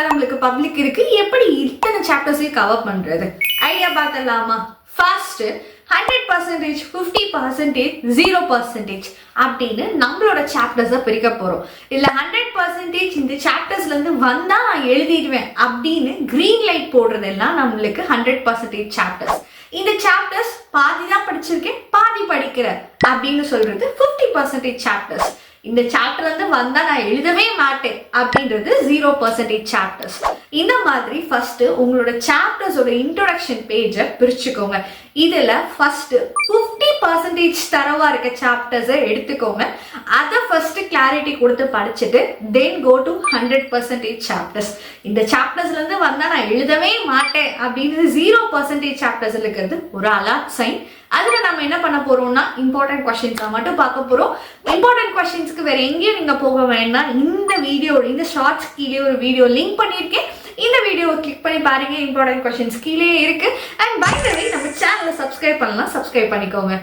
கிளாஸ்ல நம்மளுக்கு பப்ளிக் இருக்கு, எப்படி இத்தனை சாப்டர்ஸையும் கவர் பண்றது? ஐடியா பார்த்தலாமா? ஃபர்ஸ்ட் 100%, 50%, 0% அப்படின்னு நம்மளோட சாப்டர்ஸை பிரிக்க போறோம். இல்ல 100% இந்த சாப்டர்ஸ்ல இருந்து வந்தா நான் எழுதிடுவேன் அப்படின்னு கிரீன் லைட் போடுறதெல்லாம் நம்மளுக்கு 100% சாப்டர்ஸ். இந்த சாப்டர்ஸ் பாதி தான் படிச்சிருக்கேன், பாதி படிக்கிறேன் அப்படின்னு சொல்றது 50% சாப்டர்ஸ். இந்த சாப்டர் வந்து வந்தா நான் எழுதவே மாட்டேன் அப்படின்றது 0% சாப்டர்ஸ். இந்த மாதிரி ஃபர்ஸ்ட் உங்களோட சாப்டர்ஸோட இன்ட்ரோடக்ஷன் பேஜை பிரிச்சுக்கோங்க. இதுல ஃபர்ஸ்ட் 50% தரவா இருக்க சாப்டர்ஸை எடுத்துக்கோங்க. அதை ஃபர்ஸ்ட் கிளாரிட்டி கொடுத்து படிச்சுட்டு தென் கோ டு 100% சாப்டர்ஸ். இந்த சாப்டர்ஸ்ல இருந்து வந்தா நான் எழுதவே மாட்டேன் அப்படின்னு 0% சாப்டர்ஸ் இருக்கிறது ஒரு அலர்ட் சைன். அதுல நம்ம என்ன பண்ண போறோம்னா இம்பார்ட்டன்ட் கொஸ்டின்ஸை மட்டும் பார்க்க போறோம். இம்பார்ட்டன்ட் கொஸ்டின்ஸ்க்கு வேற எங்கேயும் நீங்க போக வேண்டாம். இந்த வீடியோ, இந்த ஷார்ட்ஸ் கீழே ஒரு வீடியோ லிங்க் பண்ணியிருக்கேன். இந்த வீடியோவை கிளிக் பண்ணி பாருங்க, இம்பார்ட்டன்ட் கொஸ்டின்ஸ் கீழே இருக்கு. அண்ட் பை த வே நம்ம சேனலை சப்ஸ்கிரைப் பண்ணலாம், சப்ஸ்கிரைப் பண்ணிக்கோங்க.